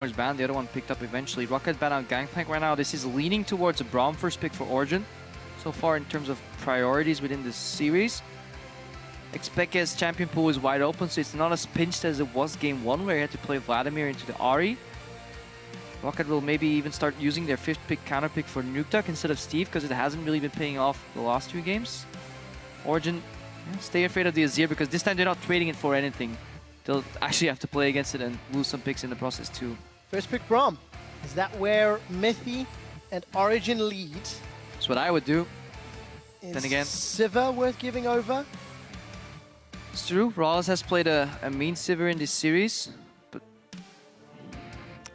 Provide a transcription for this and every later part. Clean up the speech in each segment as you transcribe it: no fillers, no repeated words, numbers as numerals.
was banned, the other one picked up eventually. ROCCAT banned on Gangplank right now. This is leaning towards a Braum first pick for Origen so far in terms of priorities within this series. Xpeke's champion pool is wide open, so it's not as pinched as it was game 1 where he had to play Vladimir into the Ahri. ROCCAT will maybe even start using their 5th pick counter pick for Nukeduck instead of Steve because it hasn't really been paying off the last 2 games. Origen, stay afraid of the Azir because this time they're not trading it for anything. They'll actually have to play against it and lose some picks in the process too. First pick Braum. Is that where Mythi and Origen lead? That's what I would do. Is then again, Sivir worth giving over? It's true. Rawls has played a mean Sivir in this series, but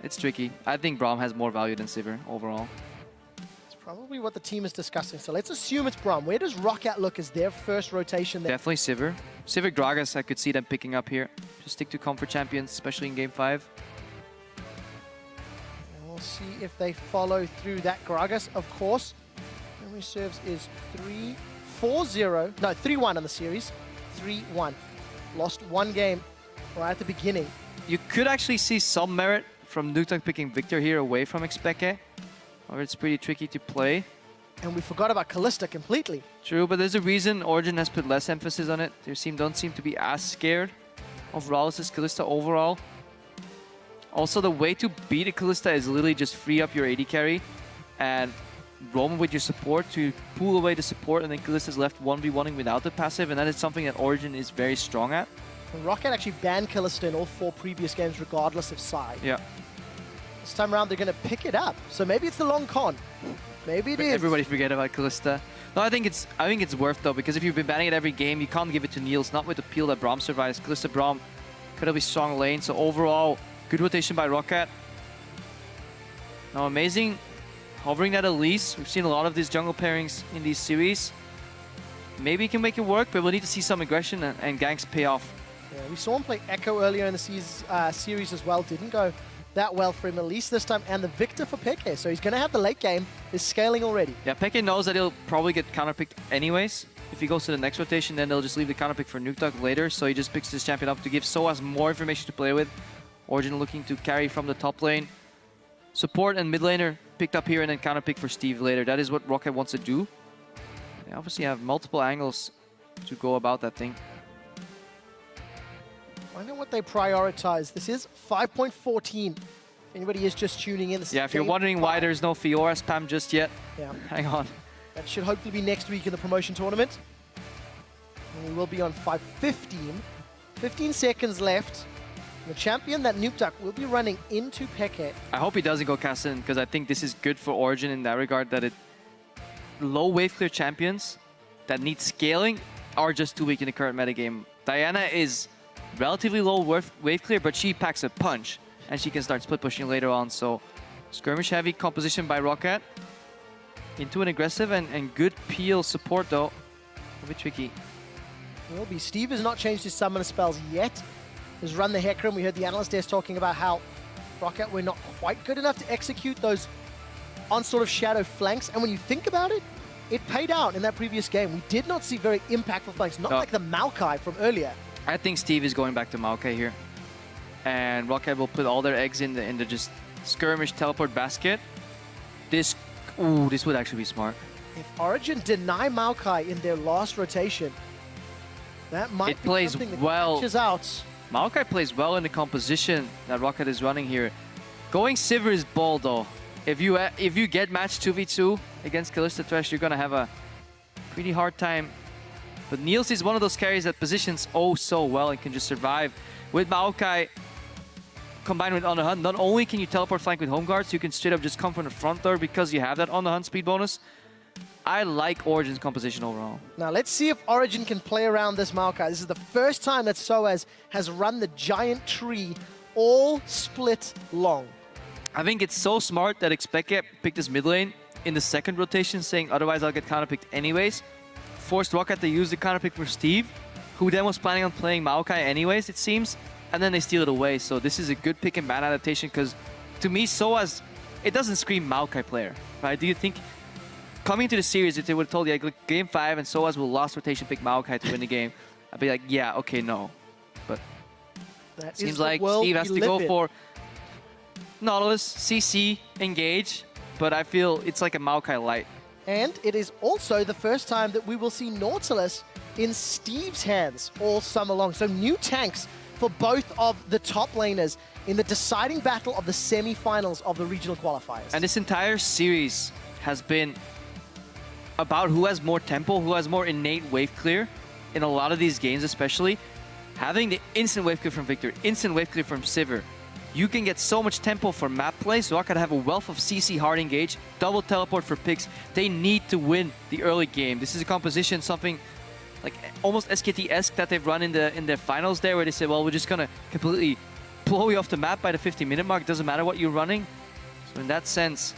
it's tricky. I think Braum has more value than Sivir overall. It's probably what the team is discussing. So let's assume it's Braum. Where does ROCCAT look as their first rotation there? Definitely Sivir. Sivir Gragas, I could see them picking up here. Just stick to comfort champions, especially in game 5. And we'll see if they follow through that. Gragas, of course. Memory serves is 3-4-0. No, 3-1 on the series. 3-1. Lost 1 game right at the beginning. You could actually see some merit from Nukeduck picking Victor here away from Xpeke. However, it's pretty tricky to play. And we forgot about Kalista completely. True, but there's a reason Origen has put less emphasis on it. They don't seem to be as scared of Rawl's Kalista overall. Also, the way to beat a Kalista is literally just free up your AD carry and roam with your support to pull away the support, and then Kalista's left 1v1ing without the passive, and that is something that Origen is very strong at. And ROCCAT actually banned Kalista in all 4 previous games regardless of side. Yeah. This time around they're going to pick it up. So maybe it's the long con. Maybe it is. Everybody forget about Kalista. No, I think it's worth though, because if you've been banning it every game, you can't give it to Niels, not with the peel that Braum survives. Kalista Braum could have a strong lane, so overall, good rotation by ROCCAT. Now amazing hovering that Elise. We've seen a lot of these jungle pairings in these series. Maybe he can make it work, but we'll need to see some aggression and ganks pay off. Yeah, we saw him play Echo earlier in the series as well. Didn't go that well for him, at least this time. And the Victor for Peke, so he's going to have the late game. Is scaling already. Yeah, Peke knows that he'll probably get counterpicked anyways. If he goes to the next rotation, then they'll just leave the counterpick for Nukeduck later. So he just picks this champion up to give Soaz more information to play with. Origen looking to carry from the top lane. Support and mid laner picked up here, and then counterpick for Steve later. That is what ROCCAT wants to do. They obviously have multiple angles to go about that thing. I know what they prioritize. This is 5.14. Anybody is just tuning in. Yeah, if you're wondering why there's no Fiora spam just yet, hang on. That should hopefully be next week in the promotion tournament. And we will be on 5:15. 15 seconds left. The champion that Nukeduck will be running into Peke. I hope he doesn't go Kassadin, because I think this is good for Origen in that regard, that low wave clear champions that need scaling are just too weak in the current metagame. Diana is relatively low wave clear, but she packs a punch, and she can start split pushing later on. So skirmish heavy composition by ROCCAT. Into an aggressive and good peel support though. A bit tricky. Will be. Steve has not changed his summoner spells yet. Has run the Hecarim. We heard the analyst there talking about how ROCCAT were not quite good enough to execute those on sort of shadow flanks. And when you think about it, it paid out in that previous game. We did not see very impactful flanks, not like the Maokai from earlier. I think Steve is going back to Maokai here. And ROCCAT will put all their eggs in the just skirmish teleport basket. This would actually be smart. If Origen deny Maokai in their last rotation, that might be something that catches out. Maokai plays well in the composition that ROCCAT is running here. Going Sivir is bold though. If you get matched 2v2 against Kalista Thresh, you're gonna have a pretty hard time. But Niels is one of those carries that positions so well and can just survive. With Maokai combined with On the Hunt, not only can you teleport flank with home guards, you can straight up just come from the front door because you have that On the Hunt speed bonus. I like Origen's composition overall. Now let's see if Origen can play around this Maokai. This is the first time that Soaz has run the giant tree all split long. I think it's so smart that Xpeke picked his mid lane in the second rotation, saying otherwise I'll get counterpicked anyways. Forced ROCCAT to use the counterpick for Steve, who then was planning on playing Maokai anyways, it seems, and then they steal it away. So this is a good pick and ban adaptation, because to me, Soaz, it doesn't scream Maokai player, right? Do you think coming to the series, if they would have told you, like, game 5 and Soaz will last rotation pick Maokai to win the game, I'd be like, yeah, okay, no. But That seems like Steve has to go for Nautilus, CC, engage, but I feel it's like a Maokai light. And it is also the first time that we will see Nautilus in Steve's hands all summer long. So new tanks for both of the top laners in the deciding battle of the semi-finals of the regional qualifiers. And this entire series has been about who has more tempo, who has more innate wave clear in a lot of these games, especially. Having the instant wave clear from Victor, instant wave clear from Sivir, you can get so much tempo for map play, so ROCCAT have a wealth of CC hard engage, double teleport for picks. They need to win the early game. This is a composition, something like almost SKT-esque that they've run in the finals there, where they say, well, we're just gonna completely blow you off the map by the 50-minute mark. Doesn't matter what you're running. So in that sense,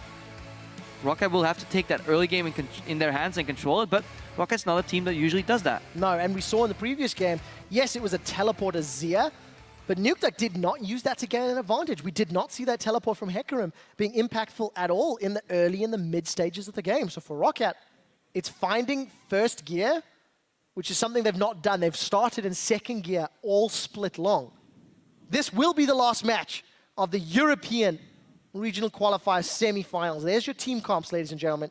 ROCCAT will have to take that early game in their hands and control it, but ROCCAT's not a team that usually does that. No, and we saw in the previous game, yes, it was a teleporter Zia, but Nukeduck did not use that to gain an advantage. We did not see that teleport from Hecarim being impactful at all in the early and the mid stages of the game. So for ROCCAT, it's finding first gear, which is something they've not done. They've started in second gear all split long. This will be the last match of the European Regional Qualifier semi-finals. There's your team comps, ladies and gentlemen.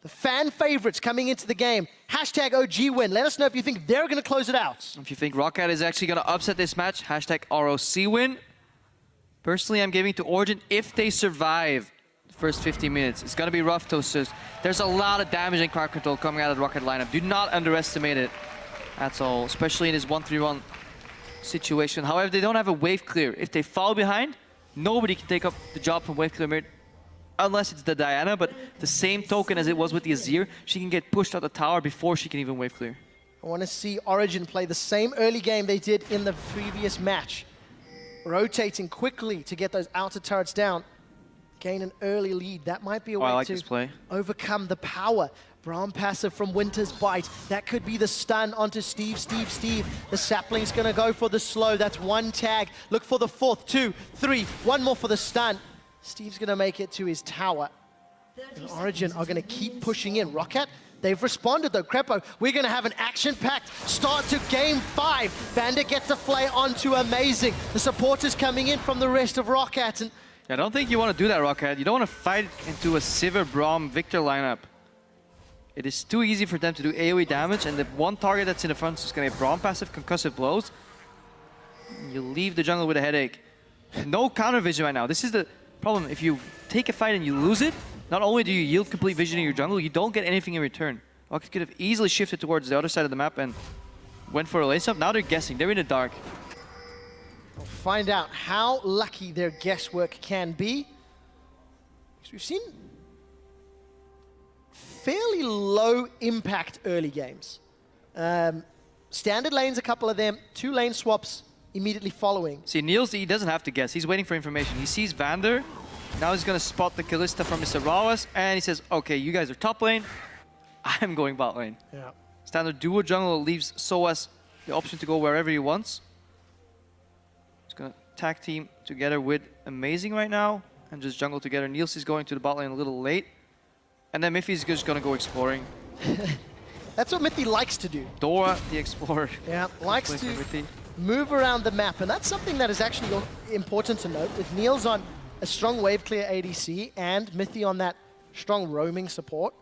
The fan favorites coming into the game. Hashtag OG win. Let us know if you think they're going to close it out. If you think ROCCAT is actually going to upset this match, hashtag ROC win. Personally, I'm giving to Origen if they survive the first 50 minutes. It's going to be rough, Toasters. There's a lot of damage and crowd control coming out of the ROCCAT lineup. Do not underestimate it at all, especially in this 1-3-1 situation. However, they don't have a wave clear. If they fall behind, nobody can take up the job from wave clear mid, unless it's the Diana, but the same token as it was with the Azir, she can get pushed out the tower before she can even wave clear. I want to see Origen play the same early game they did in the previous match. Rotating quickly to get those outer turrets down. Gain an early lead. That might be a way to overcome the power. Braum passive from Winter's Bite. That could be the stun onto Steve. The sapling's going to go for the slow. That's one tag. Look for the fourth, 2, 3. One more for the stun. Steve's going to make it to his tower. And Origen are going to keep pushing in. ROCCAT, they've responded though. Crepo, we're going to have an action-packed start to game 5. Vander gets a flay onto Amazing. The supporters coming in from the rest of ROCCAT. And I don't think you want to do that, ROCCAT. You don't want to fight into a Sivir, Braum, Victor lineup. It is too easy for them to do AoE damage, and the one target that's in the front is going to be Braum passive, concussive blows. You leave the jungle with a headache. No counter vision right now. This is the problem. If you take a fight and you lose it, not only do you yield complete vision in your jungle, you don't get anything in return. ROCCAT could have easily shifted towards the other side of the map and went for a lace-up. Now they're guessing. They're in the dark. We'll find out how lucky their guesswork can be. Because we've seen fairly low impact early games. Standard lanes, a couple of them, 2 lane swaps immediately following. See, Niels, he doesn't have to guess. He's waiting for information. He sees Vander. Now he's going to spot the Kalista from Mr. Rawas, and he says, okay, you guys are top lane. I'm going bot lane. Yeah. Standard duo jungle leaves Soas the option to go wherever he wants. He's going to tag team together with Amazing right now and just jungle together. Niels is going to the bot lane a little late. And then Miffy's just going to go exploring. That's what Mithy likes to do. Dora, the explorer. Yeah, likes to move around the map. And that's something that is actually important to note. With Niels on a strong wave clear ADC and Mithy on that strong roaming support,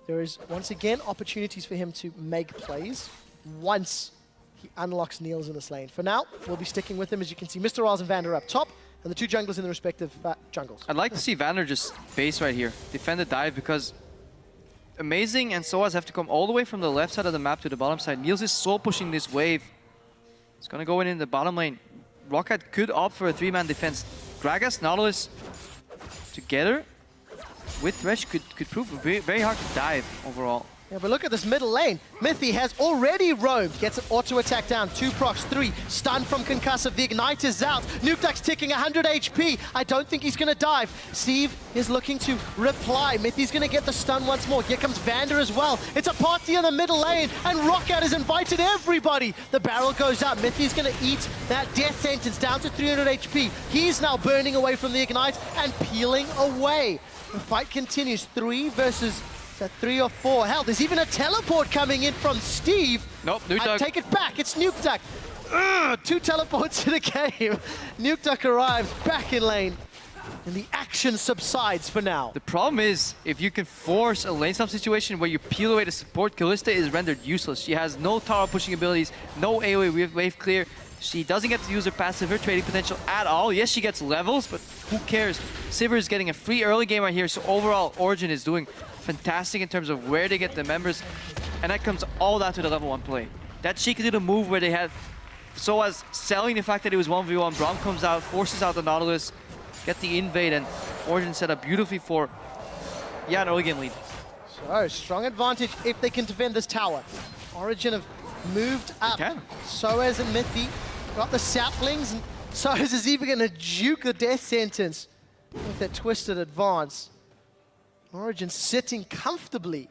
there is, once again, opportunities for him to make plays once he unlocks Niels in this lane. For now, we'll be sticking with him. As you can see, Mr. Riles and Vander up top, and the 2 junglers in the respective jungles. I'd like to see Vander just base right here, defend the dive, because Amazing and Soas have to come all the way from the left side of the map to the bottom side. Niels is soul pushing this wave. It's going to go in the bottom lane. ROCCAT could opt for a 3-man defense. Gragas, Nautilus together with Thresh could prove very hard to dive overall. Yeah, but look at this middle lane. Mithy has already roamed. Gets an auto attack down. 2 procs, 3. Stun from Concussive. The Ignite is out. Nukeduck's ticking 100 HP. I don't think he's going to dive. Steve is looking to reply. Mithy's going to get the stun once more. Here comes Vander as well. It's a party in the middle lane, and ROCCAT has invited everybody. The barrel goes out. Mithy's going to eat that death sentence down to 300 HP. He's now burning away from the Ignite and peeling away. The fight continues. 3 versus 3 or 4. Hell, there's even a teleport coming in from Steve. Nope, Nukeduck. Take it back. It's Nukeduck. 2 teleports in the game. Nukeduck arrives back in lane. And the action subsides for now. The problem is, if you can force a lane swap situation where you peel away the support, Kalista is rendered useless. She has no tower pushing abilities, no AoE wave clear. She doesn't get to use her passive, her trading potential at all. Yes, she gets levels, but who cares? Sivir is getting a free early game right here, so overall, Origen is doing fantastic in terms of where they get the members, and that comes all down to the level 1 play. That she could do the move where they had Soaz selling the fact that it was 1v1, Braum comes out, forces out the Nautilus, get the invade, and Origen set up beautifully for, an early game lead. So, strong advantage if they can defend this tower. Origen have moved up. Soaz and Mithy got the saplings, and Soaz is even going to juke the death sentence with that twisted advance. Origen sitting comfortably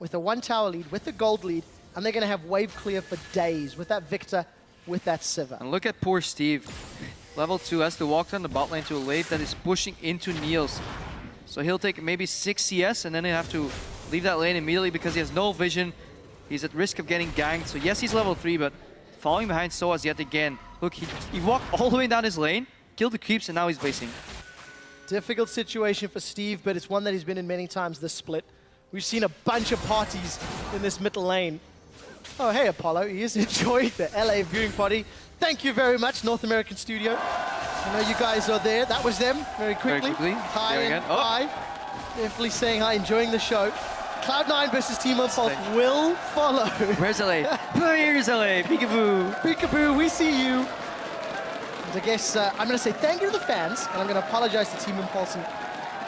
with a 1 tower lead, with a gold lead, and they're going to have wave clear for days with that Victor, with that Sivir. And look at poor Steve. Level 2 has to walk down the bot lane to a wave that is pushing into Niels. So he'll take maybe 6 CS and then he'll have to leave that lane immediately because he has no vision. He's at risk of getting ganked. So yes, he's level 3, but falling behind Soaz yet again. Look, he walked all the way down his lane, killed the creeps, and now he's basing. Difficult situation for Steve, but it's one that he's been in many times this split. We've seen a bunch of parties in this middle lane. Oh, hey, Apollo. He is enjoying the LA viewing party. Thank you very much, North American Studio. I know you guys are there. That was them, very quickly. Hi and hi. Definitely saying hi, enjoying the show. Cloud9 versus Team Unfold will follow. Where's LA? Here's LA. Peekaboo. Peekaboo, we see you. And I guess I'm going to say thank you to the fans, and I'm going to apologize to Team Impulse and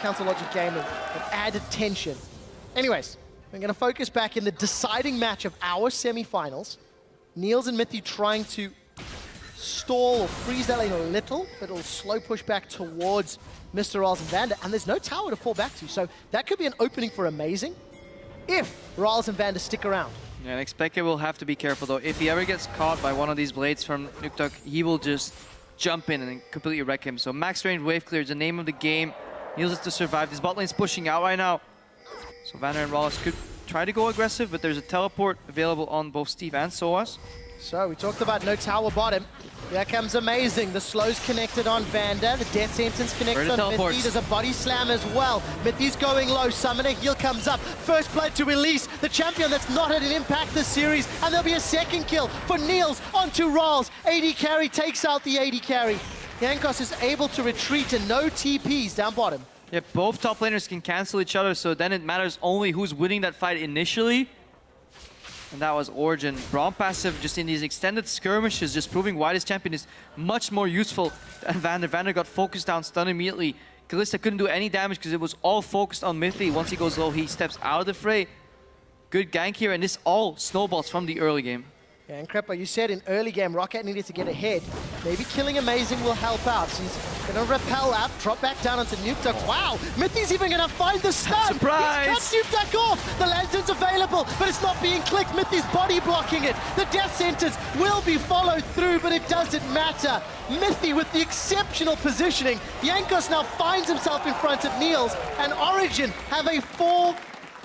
Counter Logic Gaming for added tension. Anyways, we're going to focus back in the deciding match of our semi-finals. Niels and Mithy trying to stall or freeze that lane a little, but it'll slow push back towards Mr. Riles and Vander, and there's no tower to fall back to, so that could be an opening for Amazing if Riles and Vander stick around. Yeah, and Expected will have to be careful though. If he ever gets caught by one of these blades from Nuktuk, he will just jump in and completely wreck him. So max range wave clear is the name of the game. Niels has to survive. This bot lane's pushing out right now. So Vander and Riles could try to go aggressive, but there's a teleport available on both Steve and Soaz. So we talked about no tower bottom. Here comes Amazing. The slow's connected on Vander. The death sentence connects on Mithy. There's a body slam as well. Mithy's going low. Summoner heal comes up. First blood to release the champion that's not had an impact this series. And there'll be a second kill for Niels onto Riles. AD carry takes out the AD carry. Jankos is able to retreat and no TPs down bottom. Yeah, both top laners can cancel each other, so then it matters only who's winning that fight initially. And that was Origen. Braum passive just in these extended skirmishes, just proving why this champion is much more useful than Vander. Vander got focused down, stunned immediately. Kalista couldn't do any damage because it was all focused on Mithy. Once he goes low, he steps out of the fray. Good gank here, and this all snowballs from the early game. Yeah, and Crepper, you said in early game, ROCCAT needed to get ahead. Maybe killing Amazing will help out. So he's going to repel up, drop back down onto Nuktuk. Wow, Mithy's even going to find the stun. Surprise! He's cut Nuktuk off. The lantern's available, but it's not being clicked. Mithy's body blocking it. The death sentence will be followed through, but it doesn't matter. Mithy with the exceptional positioning. Jankos now finds himself in front of Niels, and Origen have a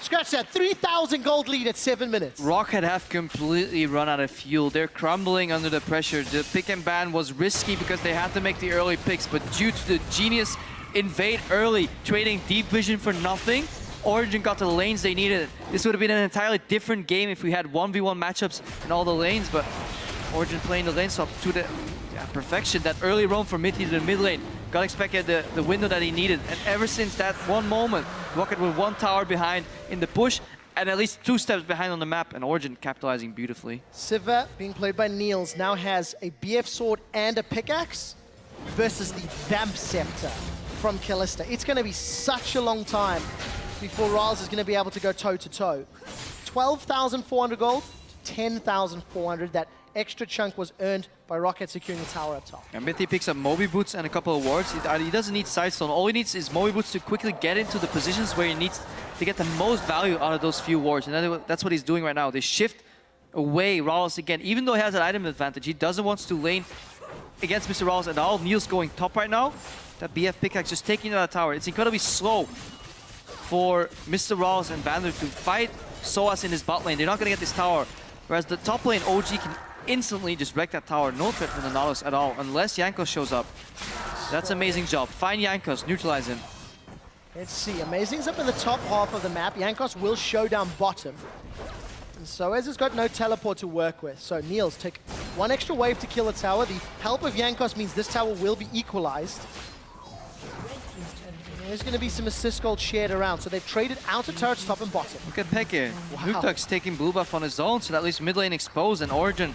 3,000 gold lead at 7 minutes. ROCCAT have completely run out of fuel. They're crumbling under the pressure. The pick and ban was risky because they had to make the early picks, but due to the genius invade early, trading deep vision for nothing, Origen got the lanes they needed. This would have been an entirely different game if we had 1v1 matchups in all the lanes, but Origen playing the lane swap to the perfection. That early roam from Mithy to the mid lane got Expected the window that he needed, and ever since that one moment, ROCCAT with 1 tower behind in the push and at least 2 steps behind on the map, and Origen capitalizing beautifully. Sivir, being played by Niels, now has a BF sword and a pickaxe versus the Vamp Scepter from Kalista. It's going to be such a long time before Riles is going to be able to go toe-to-toe. 12,400 gold to 10,400. That extra chunk was earned by ROCCAT securing the tower up top. And Mithy picks up Moby Boots and a couple of wards. He doesn't need Sidestone. All he needs is Moby Boots to quickly get into the positions where he needs to get the most value out of those few wards. And that's what he's doing right now. They shift away Riles again. Even though he has an item advantage, he doesn't want to lane against Mr. Riles at all. Niels going top right now. That BF pickaxe just taking out that tower. It's incredibly slow for Mr. Riles and Vander to fight Soaz in his bot lane. They're not going to get this tower. Whereas the top lane OG can instantly just wreck that tower. No threat from the Nautilus at all, unless Jankos shows up. That's amazing job. Find Jankos, neutralize him. Let's see. Amazing's up in the top half of the map. Jankos will show down bottom. And Soez has got no teleport to work with. So Niels take one extra wave to kill a tower. The help of Jankos means this tower will be equalized. And there's going to be some assist gold shared around. So they've traded outer turrets top and bottom. Look at Peke. Wow. Nuktuk's taking blue buff on his own, so that leaves mid lane exposed, and Origen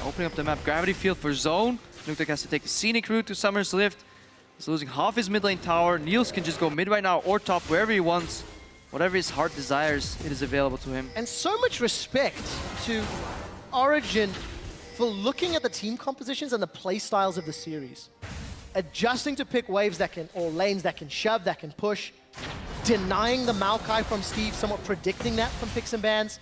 opening up the map. Gravity field for zone. Nuktuk has to take the scenic route to Summer's Lift. He's losing half his mid lane tower. Niels can just go mid right now or top, wherever he wants. Whatever his heart desires, it is available to him. And so much respect to Origen for looking at the team compositions and the play styles of the series. Adjusting to pick waves that can, or lanes that can shove, that can push. Denying the Maokai from Steve, somewhat predicting that from picks and bans.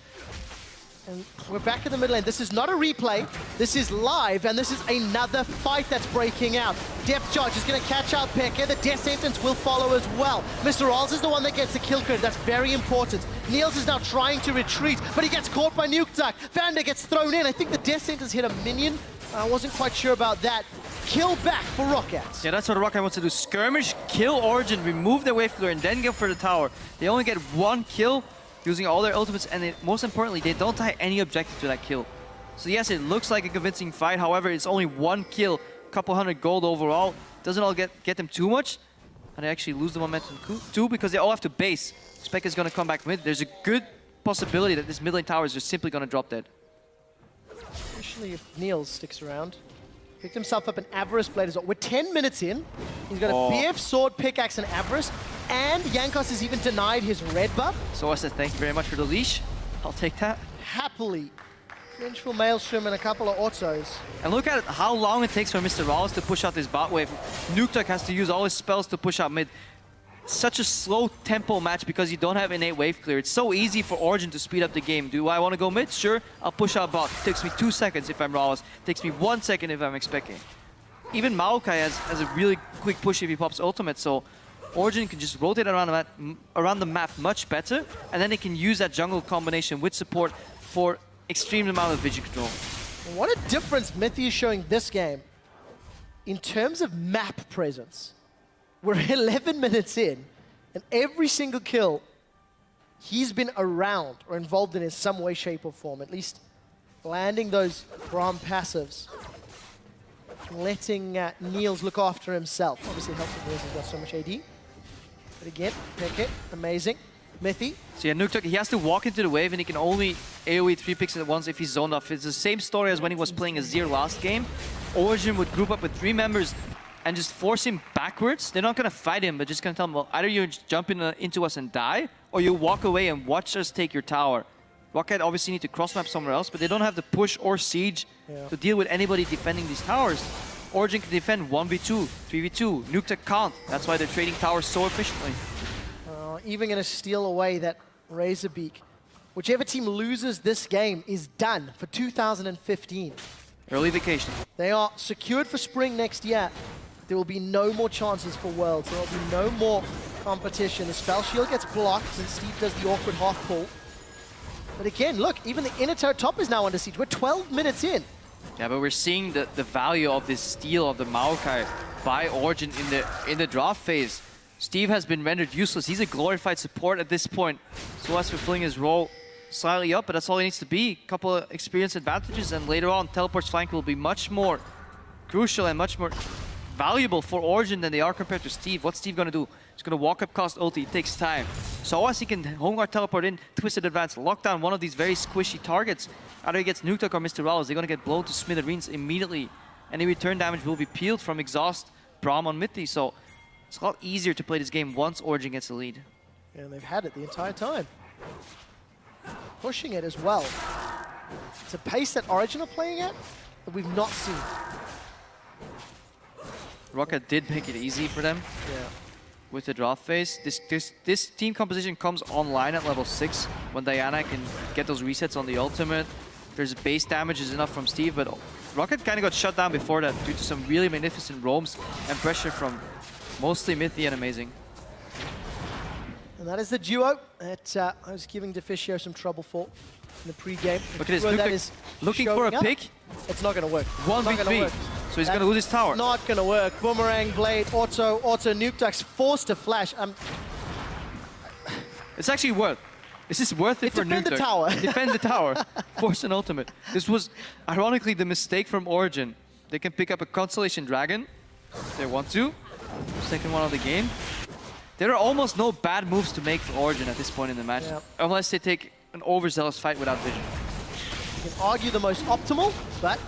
And we're back in the mid lane. This is not a replay. This is live, and this is another fight that's breaking out. Depth charge is going to catch out Peke. The death sentence will follow as well. Mr. Rolls is the one that gets the kill credit. That's very important. Niels is now trying to retreat, but he gets caught by Nukeduck. Vander gets thrown in. I think the death sentence hit a minion. I wasn't quite sure about that. Kill back for ROCCAT. Yeah, that's what ROCCAT wants to do. Skirmish, kill Origen, remove their wave clear, and then go for the tower. They only get one kill, using all their ultimates, and most importantly, they don't tie any objective to that kill. So yes, it looks like a convincing fight. However, it's only one kill, couple hundred gold overall. Doesn't all get them too much, and they actually lose the momentum too because they all have to base. Spec is going to come back mid. There's a good possibility that this mid lane tower is just simply going to drop dead. Especially if Niels sticks around. Picked himself up an Avarice Blade as well. We're 10 minutes in. He's got a BF Sword, Pickaxe, and Avarice. And Jankos has even denied his red buff. So I said thank you very much for the leash. I'll take that. Happily. Vengeful Maelstrom and a couple of autos. And look at how long it takes for Mr. Rawls to push out this bot wave. Nukeduck has to use all his spells to push out mid. Such a slow tempo match because you don't have innate wave clear. It's so easy for Origen to speed up the game. Do I want to go mid? Sure, I'll push out bot. It takes me 2 seconds if I'm Rawls. It takes me 1 second if I'm expecting. Even Maokai has a really quick push if he pops ultimate, so Origen can just rotate around the map much better, and then they can use that jungle combination with support for extreme amount of vision control. What a difference Mithy is showing this game in terms of map presence. We're 11 minutes in, and every single kill, he's been around or involved in some way, shape, or form. At least landing those Braum passives. Letting Niels look after himself. Obviously helps with Niels, he's got so much AD. But again, Peke, amazing. Mithy. So yeah, Nukeduck, he has to walk into the wave, and he can only AoE 3 picks at once if he's zoned off. It's the same story as when he was playing Azir last game. Origen would group up with 3 members and just force him backwards. They're not going to fight him, but just going to tell him, well, either you jump into us and die, or you walk away and watch us take your tower. ROCCAT obviously need to cross-map somewhere else, but they don't have the push or siege to deal with anybody defending these towers. Origen can defend 1v2, 3v2. Nukeduck can't. That's why they're trading towers so efficiently. Even going to steal away that Razorbeak. Whichever team loses this game is done for 2015. Early vacation. They are secured for spring next year. There will be no more chances for Worlds. There will be no more competition. The spell shield gets blocked and Steve does the awkward half pull. But again, look, even the inner turret top is now under siege. We're 12 minutes in. Yeah, but we're seeing the value of this steal of the Maokai by Origen in the draft phase. Steve has been rendered useless. He's a glorified support at this point. So as fulfilling his role slightly up, but that's all he needs to be. A couple of experience advantages, and later on, Teleport's flank will be much more crucial and much more valuable for Origen than they are compared to Steve. What's Steve going to do? He's going to walk up, cast ulti. It takes time. So as he can Homeguard teleport in, Twisted Advance, lock down one of these very squishy targets. Either he gets Nukeduck or Mr. Rawls, they're going to get blown to smithereens immediately. Any return damage will be peeled from Exhaust, Braum on Mithy. So it's a lot easier to play this game once Origen gets the lead. And they've had it the entire time. Pushing it as well. It's a pace that Origen are playing at that we've not seen. ROCCAT did make it easy for them with the draft phase. This team composition comes online at level 6 when Diana can get those resets on the ultimate. There's base damage is enough from Steve, but ROCCAT kind of got shut down before that due to some really magnificent roams and pressure from mostly Mithy and Amazing. And that is the duo that I was giving Deficio some trouble for in the pre-game. Look at this, looking for a pick. It's not going to work. 1v3. So he's going to lose his tower. Not going to work. Boomerang, Blade, auto Nuke Duck's forced to flash. It's actually worth. This is worth it for defend Nuke the Duck. tower. Defend the tower. Force an ultimate. This was, ironically, the mistake from Origen. They can pick up a Constellation Dragon if they want to. Second one of the game. There are almost no bad moves to make for Origen at this point in the match. Yep. Unless they take an overzealous fight without vision. You can argue the most optimal, but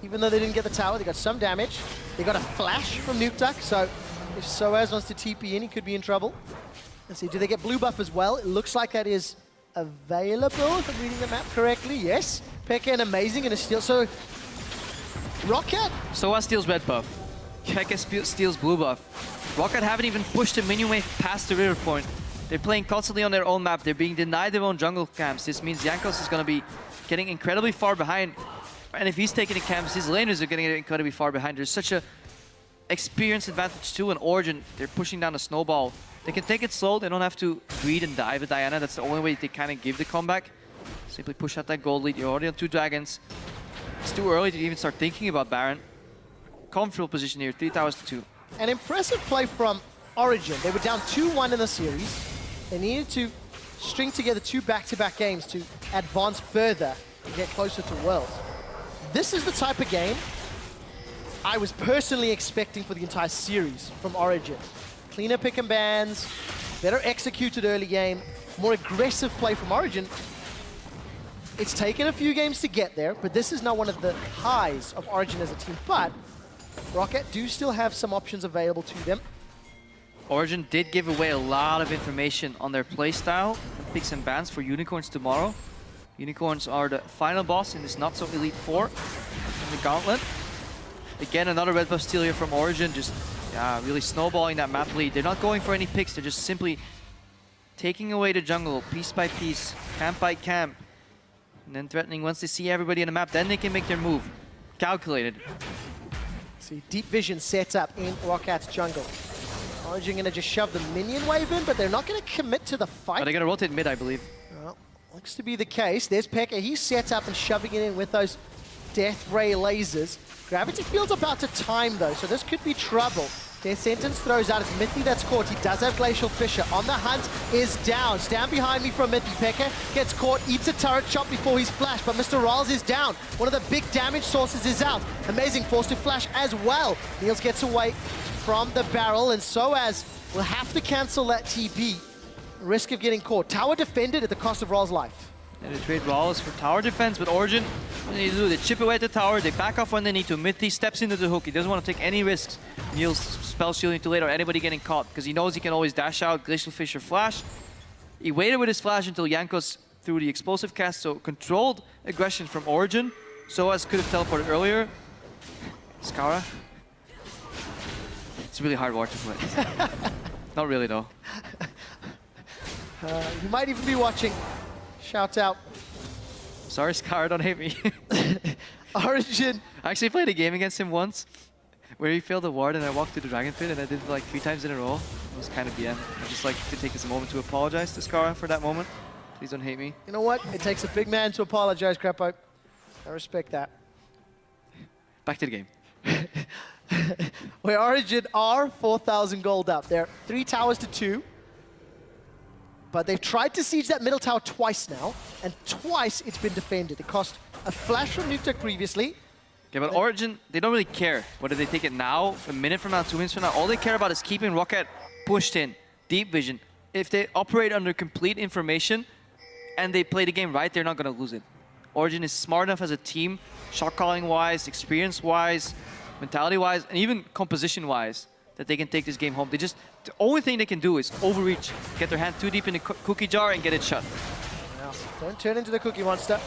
even though they didn't get the tower, they got some damage. They got a flash from Nuke Duck, so if Soaz wants to TP in, he could be in trouble. Let's see, do they get blue buff as well? It looks like that is available, if I'm reading the map correctly. Yes, Pekka and Amazing and a steal. So, ROCCAT? Soaz steals red buff. Pekka steals blue buff. ROCCAT haven't even pushed the minion wave past the river point. They're playing constantly on their own map. They're being denied their own jungle camps. This means Jankos is going to be getting incredibly far behind. And if he's taking the camps, his laners are getting incredibly far behind. There's such a experience advantage too, and Origen, they're pushing down a snowball. They can take it slow. They don't have to greed and dive at Diana. That's the only way they kind of give the comeback. Simply push out that gold lead. You're already on 2 dragons. It's too early to even start thinking about Baron. Comfortable position here, 3 towers to 2. An impressive play from Origen. They were down 2-1 in the series. They needed to string together 2 back-to-back games to advance further and get closer to Worlds. This is the type of game I was personally expecting for the entire series from Origen. Cleaner pick and bans, better executed early game, more aggressive play from Origen. It's taken a few games to get there, but this is now one of the highs of Origen as a team. But ROCCAT do still have some options available to them. Origen did give away a lot of information on their playstyle and picks and bans for Unicorns tomorrow. Unicorns are the final boss in this not-so-elite 4 in the Gauntlet. Again, another red buff steal here from Origen, just really snowballing that map lead. They're not going for any picks, they're just simply taking away the jungle piece by piece, camp by camp, and then threatening once they see everybody on the map, then they can make their move. Calculated. See, deep vision set up in ROCCAT's jungle. Origen gonna just shove the minion wave in, but they're not gonna commit to the fight. But they're gonna rotate mid, I believe. Well, looks to be the case. There's Pekka, he's set up and shoving it in with those Death Ray lasers. Gravity Field's about to time though, so this could be trouble. Their sentence throws out, it's Mithy that's caught. He does have Glacial Fissure. On the hunt is down. Stand behind me from Mithy. Pekka gets caught, eats a turret shot before he's flashed, but Mr. Riles is down. One of the big damage sources is out. Amazing, forced to flash as well. Niels gets away from the barrel, and Soaz will have to cancel that TP. Risk of getting caught. Tower defended at the cost of Riles' life. And they trade Rawls for tower defense, but Origen, what they need to do, they chip away at the tower, they back off when they need to. Mithy steps into the hook, he doesn't want to take any risks. Niels spell shielding too late or anybody getting caught, because he knows he can always dash out, Glacial Fissure flash. He waited with his flash until Jankos threw the explosive cast, so controlled aggression from Origen. Soaz could have teleported earlier. Skara. It's really hard war to play. Not really though. You might even be watching. Shout out. Sorry, Scar, don't hate me. Origen. I actually played a game against him once where he failed a ward and I walked to the Dragon Pit and I did it like 3 times in a row. It was kind of BM. I just like to take this moment to apologize to Scar for that moment. Please don't hate me. You know what? It takes a big man to apologize, Crapo. I respect that. Back to the game. Where Origen are 4,000 gold up. They're 3 towers to 2. But they've tried to siege that middle tower twice now, and twice it's been defended. It cost a flash from Nuke Duck previously. Yeah, but Origen, they don't really care whether they take it now, a minute from now, 2 minutes from now. All they care about is keeping ROCCAT pushed in, deep vision. If they operate under complete information and they play the game right, they're not going to lose it. Origen is smart enough as a team, shot calling wise, experience wise, mentality wise, and even composition wise, that they can take this game home. The only thing they can do is overreach, get their hand too deep in the cookie jar and get it shut. Now, don't turn into the cookie monster.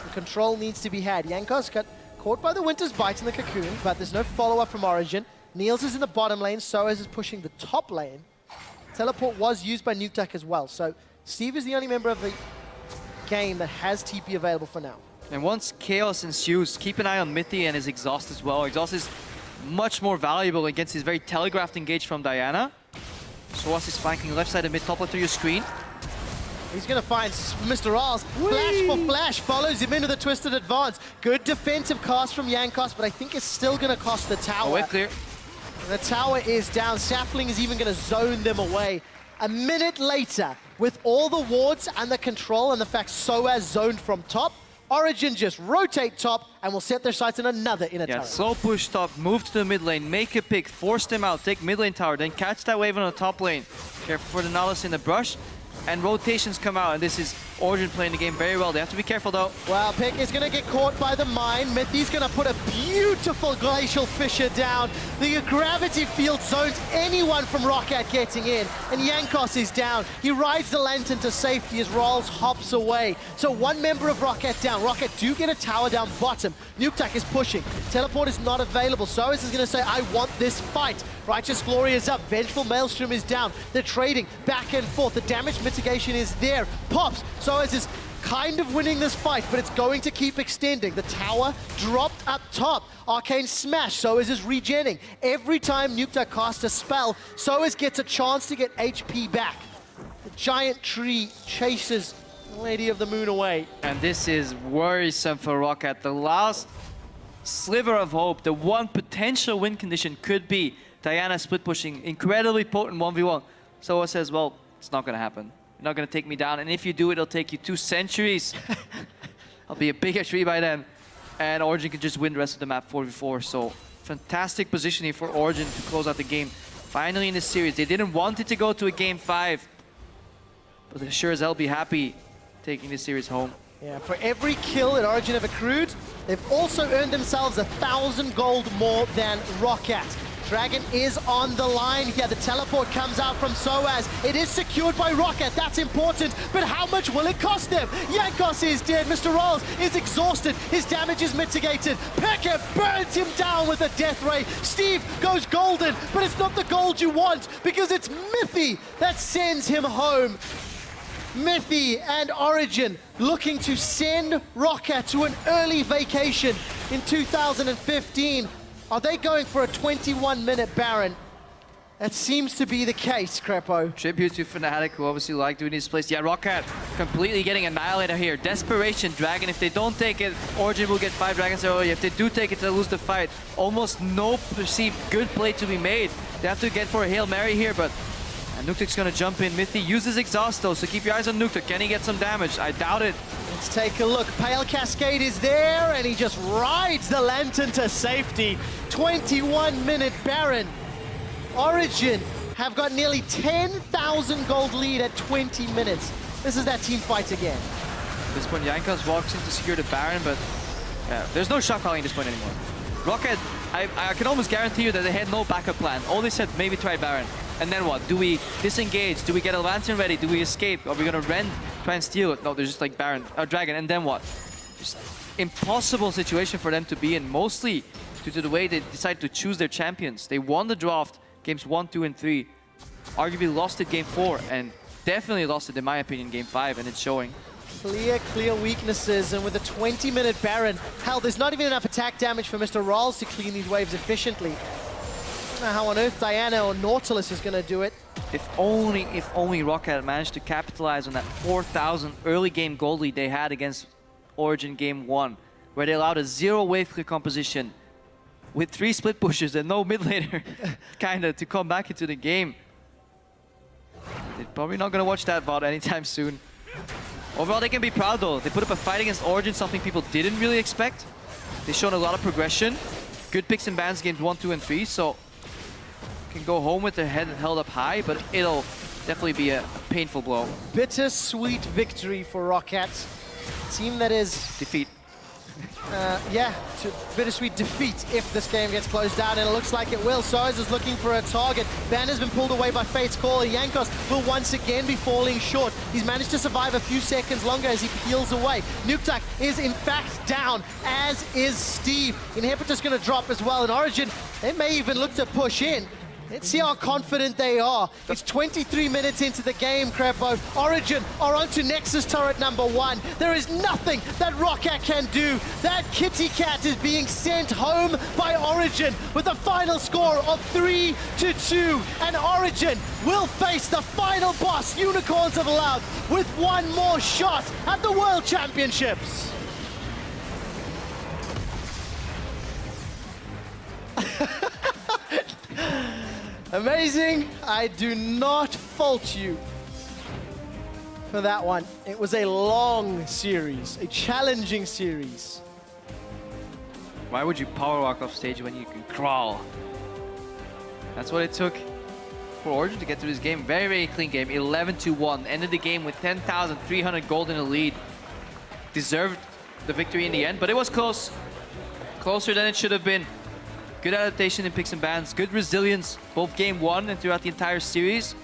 The control needs to be had. Jankos got caught by the Winter's Bite in the cocoon, but there's no follow-up from Origen. Niels is in the bottom lane, Soaz is pushing the top lane. Teleport was used by Nuke Duck as well, so Steve is the only member of the game that has TP available for now. And once chaos ensues, keep an eye on Mithy and his exhaust as well. Exhaust is much more valuable against his very telegraphed engage from Diana. Soaz is flanking left side of mid, top left of your screen. He's going to find Mr. Rals. Flash for flash, follows him into the twisted advance. Good defensive cast from Jankos, but I think it's still going to cost the tower. Oh, wave clear. The tower is down. Sapling is even going to zone them away. A minute later, with all the wards and the control and the fact SOAS zoned from top, Origen just rotate top and will set their sights on another inner tower. Slow push top, move to the mid lane, make a pick, force them out, take mid lane tower, then catch that wave on the top lane. Careful for the Nautilus in the brush. And rotations come out, and this is Origen playing the game very well. They have to be careful, though. Well, Pick is going to get caught by the mine. Mithy's going to put a beautiful glacial fissure down. The gravity field zones anyone from ROCCAT getting in, and Jankos is down. He rides the lantern to safety as Rolls hops away. So one member of ROCCAT down. ROCCAT do get a tower down bottom. Nuketak is pushing. Teleport is not available. SOAS is going to say, I want this fight. Righteous Glory is up. Vengeful Maelstrom is down. They're trading back and forth. The damage mitigation is there. Pops. SOAS is kind of winning this fight, but it's going to keep extending. The tower dropped up top. Arcane Smash. SOAS is regenning. Every time Nuketak casts a spell, SOAS gets a chance to get HP back. The giant tree chases Lady of the Moon away. And this is worrisome for ROCCAT. The last sliver of hope, the one potential win condition could be Diana split pushing, incredibly potent 1v1. SOAS says, well, it's not going to happen. You're not going to take me down, and if you do, it'll take you 2 centuries. I'll be a bigger tree by then. And Origen can just win the rest of the map 4v4. So fantastic positioning for Origen to close out the game. Finally in this series, they didn't want it to go to a game 5, but they sure as hell be happy taking this series home. Yeah, for every kill that Origen have accrued, they've also earned themselves 1,000 gold more than ROCCAT. Dragon is on the line here. The teleport comes out from SOAS. It is secured by ROCCAT. That's important. But how much will it cost them? Jankos is dead. Mr. Rolls is exhausted. His damage is mitigated. Pekka burns him down with a death ray. Steve goes golden, but it's not the gold you want because it's Mithy that sends him home. Mithy and Origen looking to send ROCCAT to an early vacation in 2015. Are they going for a 21-minute Baron? That seems to be the case, Crepo. Tribute to Fnatic, who obviously like doing this place. Yeah, ROCCAT completely getting annihilated here. Desperation, Dragon. If they don't take it, Origen will get 5 Dragons early. If they do take it, they'll lose the fight. Almost no perceived good play to be made. They have to get for a Hail Mary here, but Nuketak's gonna jump in. Mithy uses Exhaust though, so keep your eyes on Nuketak. Can he get some damage? I doubt it. Let's take a look. Pale Cascade is there, and he just rides the Lantern to safety. 21-minute Baron. Origen have got nearly 10,000 gold lead at 20 minutes. This is that team fight again. At this point, Jankos walks in to secure the Baron, but yeah, there's no shot calling at this point anymore. ROCCAT, I can almost guarantee you that they had no backup plan. All they said, maybe try Baron. And then what? Do we disengage? Do we get a Lantern ready? Do we escape? Are we gonna rend, try and steal it? No, they're just like Baron, or Dragon, and then what? Just impossible situation for them to be in, mostly due to the way they decided to choose their champions. They won the draft, games 1, 2, and 3. Arguably lost it game 4, and definitely lost it, in my opinion, game 5, and it's showing. Clear weaknesses, and with a 20-minute Baron, hell, there's not even enough attack damage for Mr. Rolls to clean these waves efficiently. I don't know how on earth Diana or Nautilus is going to do it. If only ROCCAT managed to capitalize on that 4,000 early game gold lead they had against Origen game 1, where they allowed a 0 wave clear composition with 3 split pushes and no mid laner kinda to come back into the game. They're probably not gonna watch that VOD anytime soon. Overall, they can be proud though. They put up a fight against Origen, something people didn't really expect. They've shown a lot of progression. Good picks and bans games 1, 2, and 3, so can go home with their head held up high, but it'll definitely be a painful blow. Bittersweet victory for ROCCAT. Team that is... Defeat. Yeah, bittersweet defeat if this game gets closed down, and it looks like it will. SOAS is looking for a target. Banner's been pulled away by Fate's Call. Jankos will once again be falling short. He's managed to survive a few seconds longer as he peels away. Nuketak is in fact down, as is Steve. Inhibitor's going to drop as well, and Origen, they may even look to push in. Let's see how confident they are. It's 23 minutes into the game, Crepo. Origen are onto Nexus turret number 1. There is nothing that ROCCAT can do. That kitty cat is being sent home by Origen with a final score of 3-2. And Origen will face the final boss, Unicorns of Love, with one more shot at the World Championships. Amazing. I do not fault you for that one. It was a long series, a challenging series. Why would you power walk off stage when you can crawl? That's what it took for Origen to get through this game. Very, very clean game. 11-1. Ended the game with 10,300 gold in the lead. Deserved the victory in the end, but it was close. Closer than it should have been. Good adaptation in picks and bans, good resilience, both game 1 and throughout the entire series.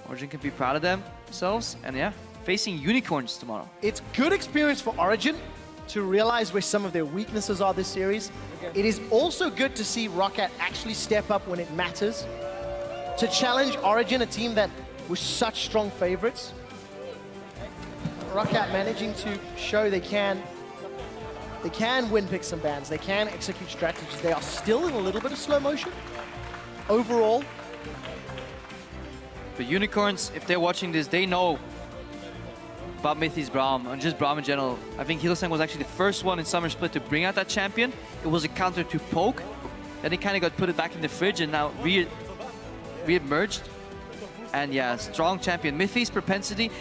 Origen can be proud of themselves, and yeah, facing Unicorns tomorrow. It's good experience for Origen to realize where some of their weaknesses are this series. It is also good to see ROCCAT actually step up when it matters. To challenge Origen, a team that was such strong favorites. ROCCAT managing to show they can win picks and bans. They can execute strategies. They are still in a little bit of slow motion overall. The Unicorns, if they're watching this, they know about Mythi's Braum, and just Braum in general. I think Hillsang was actually the first one in Summer Split to bring out that champion. It was a counter to Poke. Then he kind of got put it back in the fridge and now re-emerged. And yeah, strong champion. Mythi's propensity,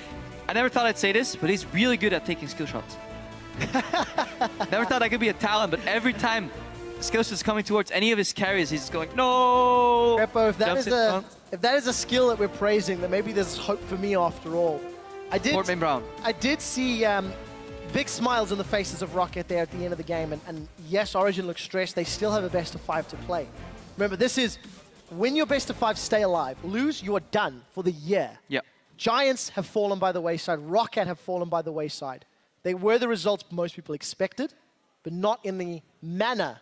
I never thought I'd say this, but he's really good at taking skill shots. Never thought that could be a talent, but every time Skills is coming towards any of his carries, he's going, no! Crepo, if that is a skill that we're praising, then maybe there's hope for me after all. I did see big smiles on the faces of ROCCAT there at the end of the game, and yes, Origen looks stressed. They still have a best of 5 to play. Remember, this is win your best of 5, stay alive. Lose, you are done for the year. Yep. Giants have fallen by the wayside. ROCCAT have fallen by the wayside. They were the results most people expected, but not in the manner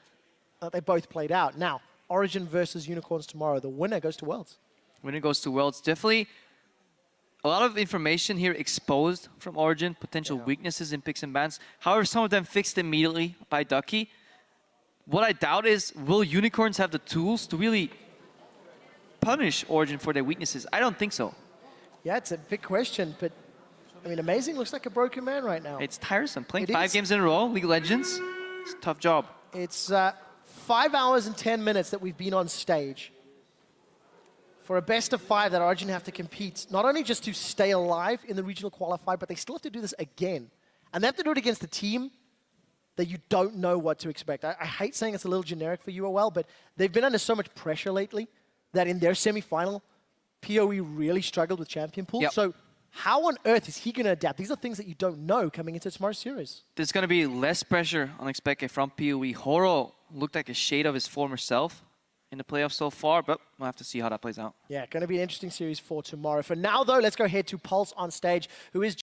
that they both played out. Now, Origen versus Unicorns tomorrow. The winner goes to Worlds. Winner goes to Worlds. Definitely a lot of information here exposed from Origen, potential weaknesses in picks and bans. However, some of them fixed immediately by Ducky. What I doubt is, will Unicorns have the tools to really punish Origen for their weaknesses? I don't think so. Yeah, it's a big question, but I mean, Amazing looks like a broken man right now. It's tiresome. Playing 5 games in a row, League of Legends, it's a tough job. It's 5 hours and 10 minutes that we've been on stage. For a best of 5 that Origen have to compete, not only just to stay alive in the regional qualifier, but they still have to do this again. And they have to do it against a team that you don't know what to expect. I hate saying it's a little generic for UOL, but they've been under so much pressure lately that in their semi-final, PoE really struggled with champion pool. Yep. So how on earth is he going to adapt? These are things that you don't know coming into tomorrow's series. There's going to be less pressure on Expected from PoE. Horo looked like a shade of his former self in the playoffs so far, but we'll have to see how that plays out. Yeah, going to be an interesting series for tomorrow. For now, though, let's go head to Pulse on stage, who is